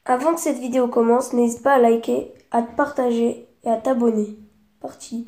Avant que cette vidéo commence, n'hésite pas à liker, à te partager et à t'abonner. Parti.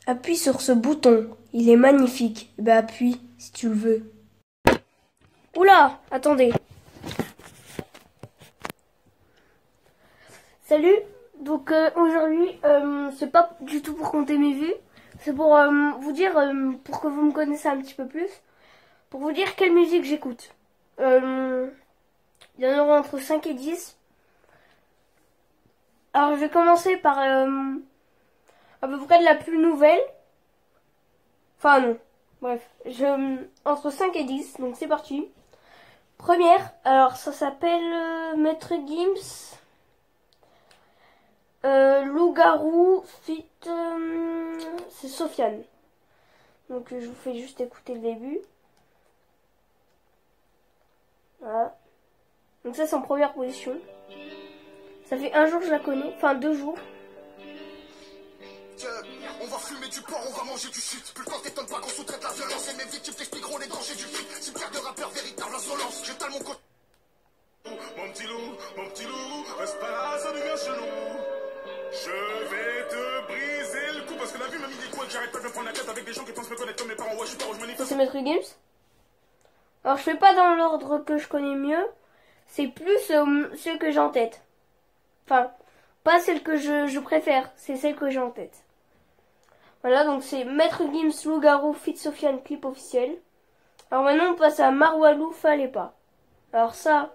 Appuie sur ce bouton, il est magnifique. Ben appuie si tu le veux. Oula, attendez. Salut, donc aujourd'hui, c'est pas du tout pour compter mes vues. C'est pour vous dire, pour que vous me connaissiez un petit peu plus. Pour vous dire quelle musique j'écoute. Il y en aura entre 5 et 10. Alors je vais commencer par à peu près de la plus nouvelle. Enfin non, bref. Entre 5 et 10, donc c'est parti. Première, alors ça s'appelle Maître Gims. Loup-garou fit... c'est Sofiane. Donc je vous fais juste écouter le début. Voilà. Donc ça c'est en première position. Ça fait un jour que je la connais, enfin 2 jours. On va fumer du porc, on va manger du shit. Plus le temps t'étonne pas qu'on sous-traite la violence. Et mes victimes t'expliqueront les dangers du fric. Cimetière de rappeurs, véritable insolence. J'étale mon côté. Mon petit loup, reste pas là, ça devient chelou. Je vais te briser le cou parce que la vie m'a mis des coups et que j'arrête pas de me prendre la tête avec des gens qui pensent me connaître comme mes parents. Ouais, je suis pas où je manifeste. Ça c'est Maître Gims. Alors je fais pas dans l'ordre que je connais mieux. C'est plus ceux que j'ai en tête. Enfin, pas celle que je préfère, c'est celle que j'ai en tête. Voilà, donc c'est Maître Gims, Loup-garou, fit Sofiane, clip officiel. Alors maintenant on passe à Marwalou, fallait pas. Alors ça,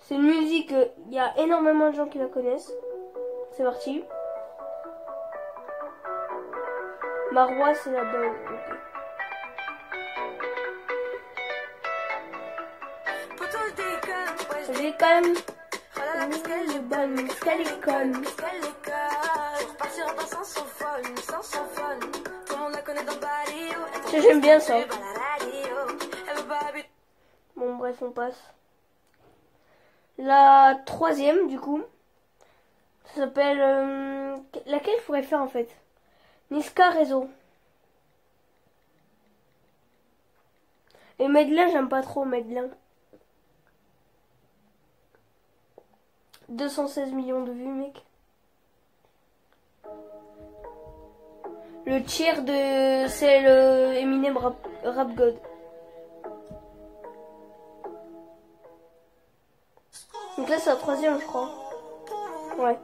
c'est une musique, il y a énormément de gens qui la connaissent. C'est parti. Marwa, c'est la bonne. Okay. J'ai quand même... J'aime bien ça. Bon bref, on passe. La troisième du coup, ça s'appelle laquelle je pourrais faire en fait? Niska Réseau. Et Medlin, j'aime pas trop Medlin. 216 millions de vues, mec. Le tiers de... c'est le Eminem Rap God. Donc là, c'est la troisième, je crois. Ouais.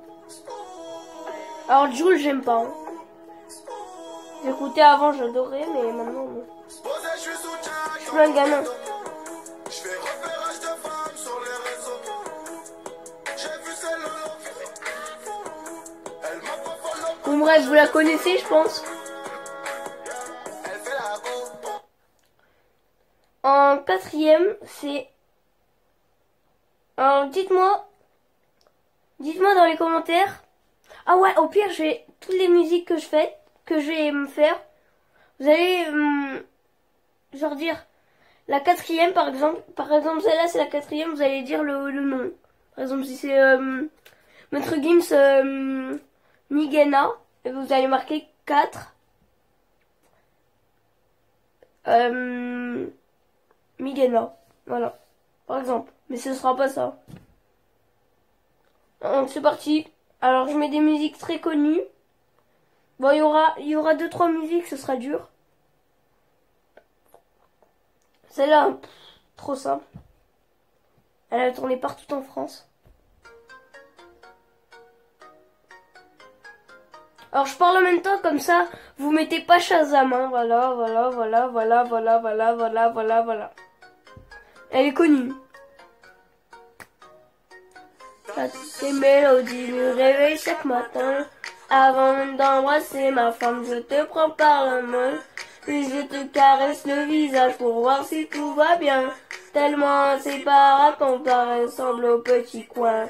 Alors, Jul, j'aime pas. Hein. J'écoutais avant, j'adorais, mais maintenant, non. Je suis un gamin. Bon bref, vous la connaissez, je pense. En quatrième, c'est... Alors, dites-moi dans les commentaires. Ah ouais, au pire, j'ai toutes les musiques que je vais me faire. Vous allez, genre dire la quatrième, par exemple. Par exemple, celle-là, c'est la quatrième. Vous allez dire le nom. Par exemple, si c'est Maître Gims Migena, et vous allez marquer 4. Migena. Voilà. Par exemple. Mais ce sera pas ça. Donc c'est parti. Alors je mets des musiques très connues. Bon, il y aura 2-3 musiques, ce sera dur. Celle-là, trop simple. Elle a tourné partout en France. Alors je parle en même temps, comme ça, vous mettez pas Shazam, hein. Voilà. Elle est connue. Tes mélodies me réveillent chaque matin. Avant même d'embrasser ma femme, je te prends par la main. Puis je te caresse le visage pour voir si tout va bien. Tellement inséparable qu'on paraît ensemble au petit coin.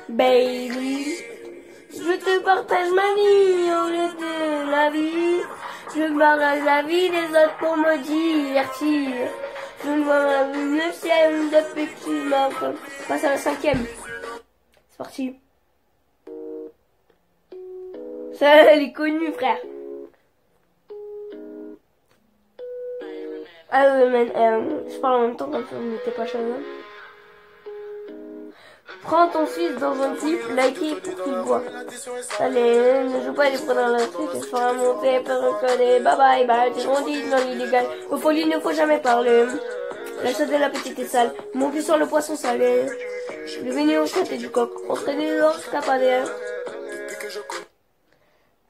Baby, je te partage ma vie au lieu de la vie. Je partage la vie des autres pour me divertir. Je ne vois ma vue, le ciel depuis que tu m'as fait. On passe à la 5e. C'est parti. Ça, elle est connue, frère. Iron Man, je parle en même temps comme ça, on n'était pas chez eux. Prends ton fils dans un clip, likez pour qu'il voit. Allez, ne joue pas les pros dans le truc, je ferai monter, pas reconnaître. Bye bye, bye, t'es grandi dans l'illégal. Aux folies, il ne faut jamais parler. La chose de la petite est sale, mon cul sur le poisson salé. Le venu au côté du coq, entre des orques capadaires.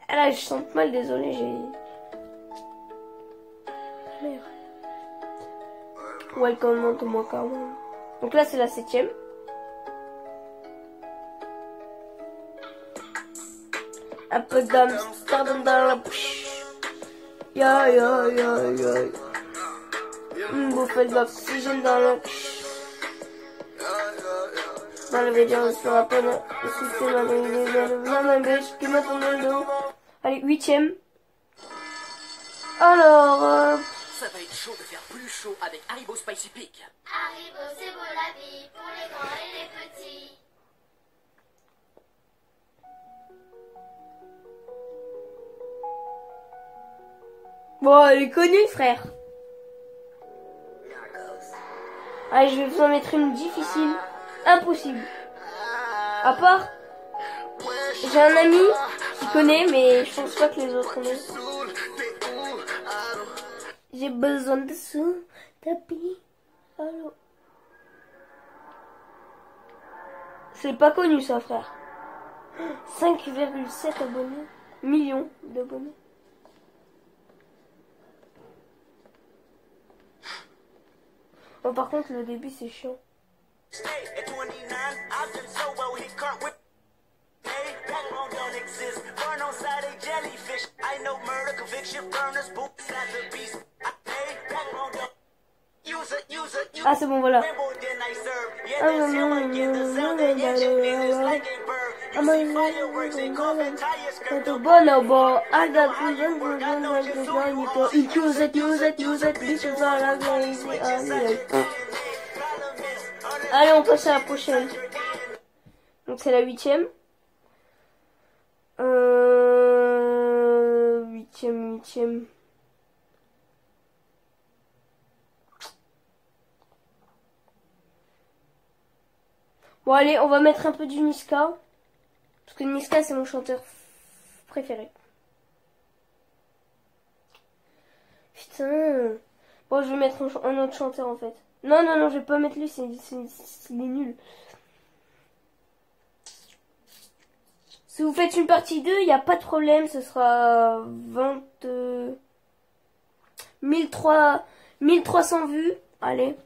Ah là, je sens mal, désolé, j'ai... Merde. Welcome to my car. Donc là, c'est la 7e. Un peu d'Amsterdam dans la bouche. Ya ya ya ya. Une bouffée d'oxygène dans la bouche. Dans le vidéo sur la peine. Le système avec les biche qui m'attend dans le dos. Allez, 8e. Alors, Ça va être chaud de faire plus chaud avec Haribo Spicy Peak. Haribo, c'est beau la vie pour les grands et les petits. bon, elle est connue, frère. Allez, je vais vous en mettre une difficile. Impossible. À part, j'ai un ami qui connaît, mais je pense pas que les autres connaissent. J'ai besoin de sous, tapis. Allô. C'est pas connu ça, frère. 5,7 abonnés. Millions d'abonnés. Bon, par contre, le début, c'est chiant. Ah, c'est bon, voilà. Allez, on passe à la prochaine. Donc c'est la 8e. 8e. Bon allez, on va mettre un peu du Niska. Parce que Niska c'est mon chanteur préféré. Putain. Bon, je vais mettre un autre chanteur en fait. Non, je vais pas mettre lui, il est nul. Si vous faites une partie 2, il n'y a pas de problème, ce sera 1300 vues. Allez.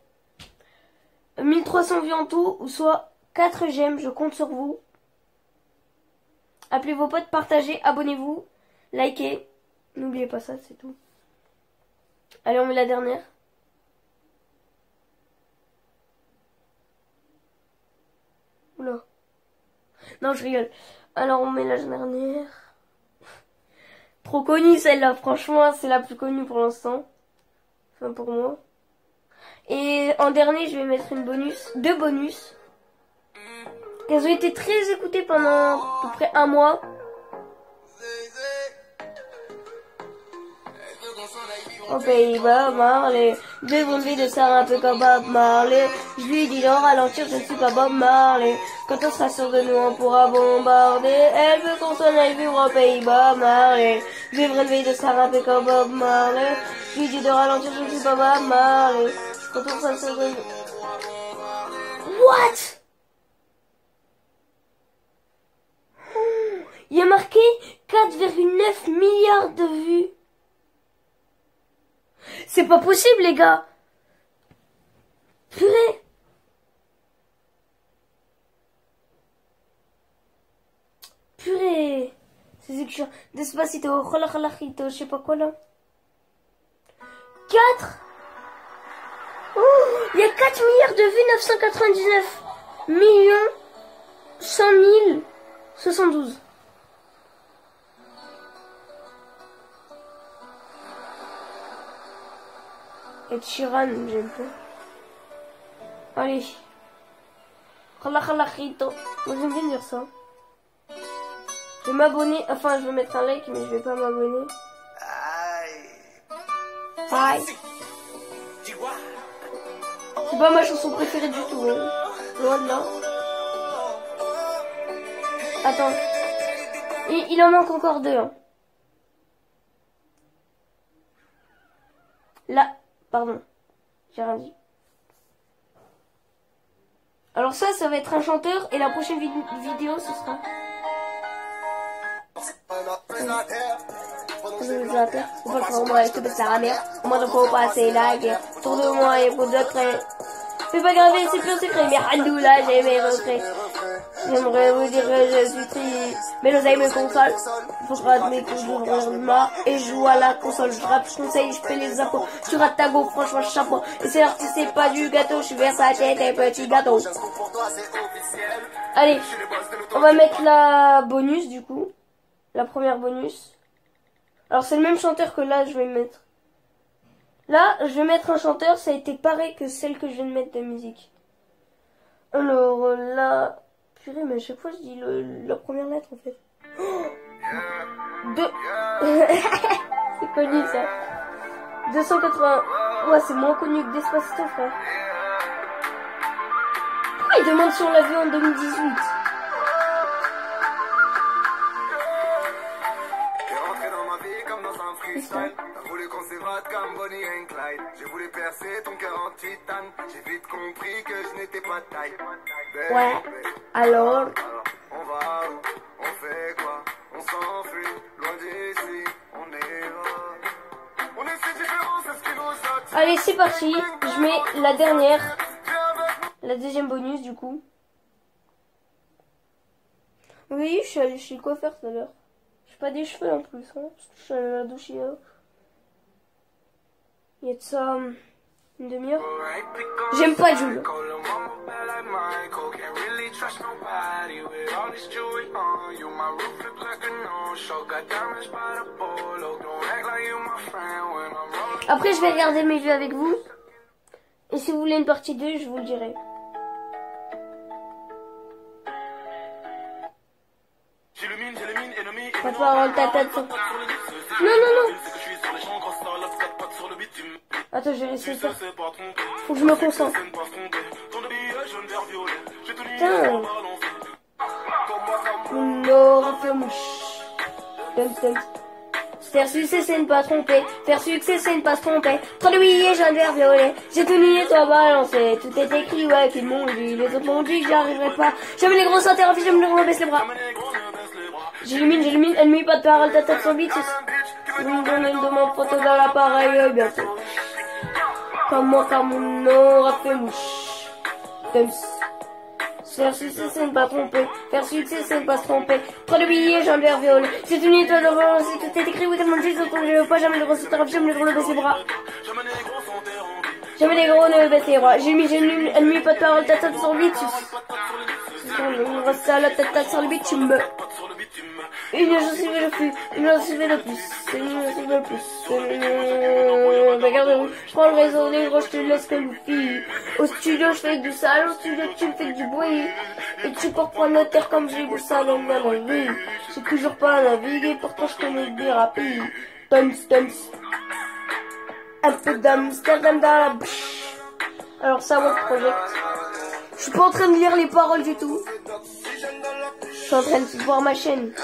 1300 vues en tout, ou soit 4 j'aime, je compte sur vous. Appelez vos potes, partagez, abonnez-vous, likez. N'oubliez pas ça, c'est tout. Allez, on met la dernière. Oula. Non, je rigole. Alors, on met la dernière. Trop connue celle-là, franchement, c'est la plus connue pour l'instant. Enfin, pour moi. Et en dernier, je vais mettre deux bonus. Elles ont été très écoutées pendant à peu près un mois. Au Pays-Bas, Marley. Deux bonnes vies de Sarah un peu comme Bob Marley. Je lui dis d'en ralentir, je ne suis pas Bob Marley. Quand on sera sûr de nous, on pourra bombarder. Elle veut qu'on s'en aille vivre au Pays-Bas, Marley. Vivre une vie de Sarah un peu comme Bob Marley. Je lui dis de ralentir, je ne suis pas Bob Marley. Quand on sera sûr de nous... What? Il y a marqué 4,9 milliards de vues. C'est pas possible, les gars. Purée. Purée. C'est que je... Despacito, relajito, je sais pas quoi là. 4. Oh, il y a 4 milliards de vues, 999 millions 100 000 72. Ed Sheeran, j'aime pas. Allez. Relajito. Moi j'aime bien dire ça. Je vais m'abonner. Enfin, je vais mettre un like, mais je vais pas m'abonner. Aïe. C'est pas ma chanson préférée du tout. Hein. Loin de là. Attends. Il en manque encore deux. Hein. Là. Pardon. J'ai rien dit. Alors ça va être un chanteur. Et la prochaine vidéo, ce sera... Autour de moi et pour d'autres. C'est pas grave, c'est plus secret, mais Handoula, j'ai mes regrets. J'aimerais vous dire que je suis triste, mais l'oseille me console. Faut que je rate mes coups d'ouvrir le mât et je joue à la console. Je rappe, je conseille, je paie les impôts. Tu rates ta go, franchement, chapeau. Et c'est l'artiste, c'est pas du gâteau, je suis Versace, t'es petit gâteau. Allez, on va mettre la bonus du coup. La première bonus. Alors c'est le même chanteur que là, je vais mettre. Là, je vais mettre un chanteur, ça a été pareil que celle que je viens de mettre de musique. Alors là... Purée, mais à chaque fois je dis la première lettre en fait. C'est connu ça. 280. Ouais, c'est moins connu que Despacito, frère. Pourquoi il demande si on l'a vu en 2018? T'as voulu qu'on s'évade comme Bonnie and Clyde. J'ai voulu percer ton cœur en titane. J'ai vite compris que je n'étais pas de taille. Ouais, alors on va où? On fait quoi? On s'enfuit, loin d'ici, on est là. On est si différents, c'est ce qui nous attire. allez, c'est parti. Je mets la dernière. La deuxième bonus du coup. Oui, je suis allée chez le coiffeur tout à l'heure. J'ai pas des cheveux en plus, hein, parce que je suis allée à la douche hier. Il y a de ça une demi-heure. J'aime pas Jules. Après, je vais regarder mes vues avec vous. Et si vous voulez une partie 2, je vous le dirai. Ta parole, ta tête. Non, non, non. Attends, je vais essayer ça. Faut que je me concentre. Putain. Mon fait mouche. Faire succès, c'est ne pas tromper. Faire succès, c'est ne pas se tromper. Trop de billets, j'ai un verre violet. J'ai tout nié, toi balancé. Tout est écrit, ouais, qu'ils m'ont dit. Les autres m'ont dit que j'y arriverai pas. J'aime les grosses interrompues, j'aime les gros baisse les bras. J'illumine, ennemi, pas de parole, ta tête sur bite. Vous me donnez de mon photo dans l'appareil, bientôt. Comme moi, car mon aura fait mouche. Faire succès, c'est ne pas tromper. Faire succès, c'est ne pas se tromper. Trop de billets, j'ai un verre violet. C'est une toi de si tout est écrit, oui, tellement de choses, je veux pas, jamais les grosses interrompues, jamais les gros baisse les bras. Jamais les gros ne baissent les bras. J'ai mis, ennemi, pas de parole, ta tête sur bite. On reste à la tête sur le bitume. Une je suis le plus, une je suis le plus, une je suis le plus. Regarde, je prends le réseau des gros, je te laisse que le fille. Au studio, je fais du sale, au studio, tu me fais du bruit. Et tu portes point notaire comme j'ai vu ça dans la vie. J'ai toujours pas navigué, pourtant je connais des rapides. Tums. Un peu d'Amsterdam dans la bouche. Alors ça, Work Project. Je suis pas en train de lire les paroles du tout. Je suis en train de voir ma chaîne.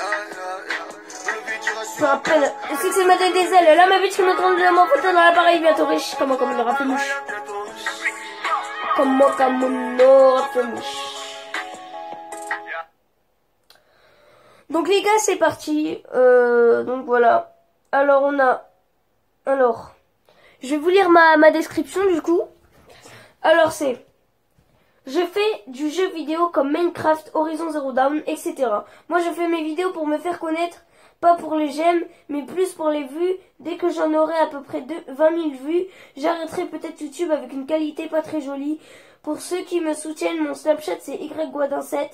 Je me rappelle. C'est que c'est ma tête des ailes. Là, ma bitch qui me trompe de mon photo dans l'appareil bientôt riche. Comme moi, comme il aura fait mouche. Comme moi, comme on aura fait mouche. Donc les gars, c'est parti. Donc voilà. Alors on a... Alors... Je vais vous lire ma description du coup. Alors c'est... Je fais du jeu vidéo comme Minecraft, Horizon Zero Dawn, etc. Moi je fais mes vidéos pour me faire connaître, pas pour les j'aime, mais plus pour les vues. Dès que j'en aurai à peu près 20 000 vues, j'arrêterai peut-être YouTube avec une qualité pas très jolie. Pour ceux qui me soutiennent, mon Snapchat c'est YGuadin7.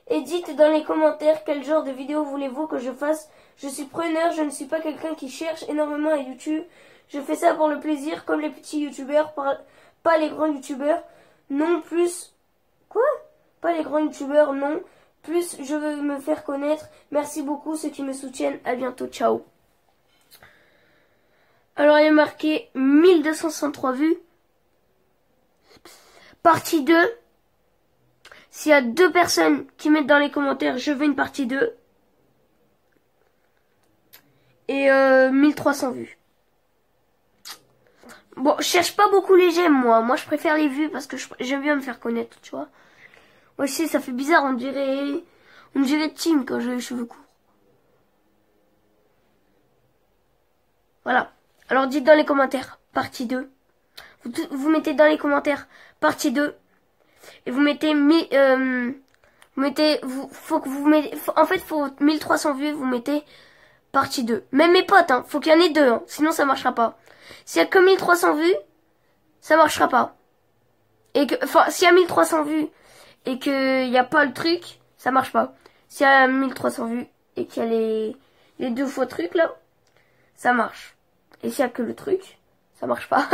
Et dites dans les commentaires quel genre de vidéo voulez-vous que je fasse. Je suis preneur, je ne suis pas quelqu'un qui cherche énormément à YouTube. Je fais ça pour le plaisir, comme les petits youtubeurs, pas les grands youtubeurs. Non, plus... Quoi? Pas les grands youtubeurs, non. Plus je veux me faire connaître. Merci beaucoup ceux qui me soutiennent. À bientôt, ciao. Alors il est marqué 1263 vues. Partie 2. S'il y a 2 personnes qui mettent dans les commentaires je veux une partie 2. Et 1300 vues. Bon, je cherche pas beaucoup les j'aime moi. Moi je préfère les vues parce que j'aime bien me faire connaître, tu vois. Moi je sais, ça fait bizarre, on dirait Tim quand j'ai les cheveux courts. Voilà. Alors dites dans les commentaires partie 2. Vous mettez dans les commentaires partie 2. Et vous mettez en fait faut 1300 vues, vous mettez partie 2. Même mes potes, hein, faut qu'il y en ait 2, hein, sinon ça marchera pas. S'il y a que 1300 vues, ça marchera pas. Et que, enfin, s'il y a 1300 vues et que y a pas le truc, ça marche pas. S'il y a 1300 vues et qu'il y a les 2 fois truc là, ça marche. Et s'il y a que le truc, ça marche pas.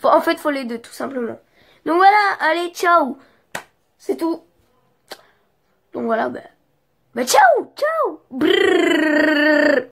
En fait, faut les 2 tout simplement. Donc voilà, allez, ciao. C'est tout. Donc voilà, bah ciao, ciao. Brrr.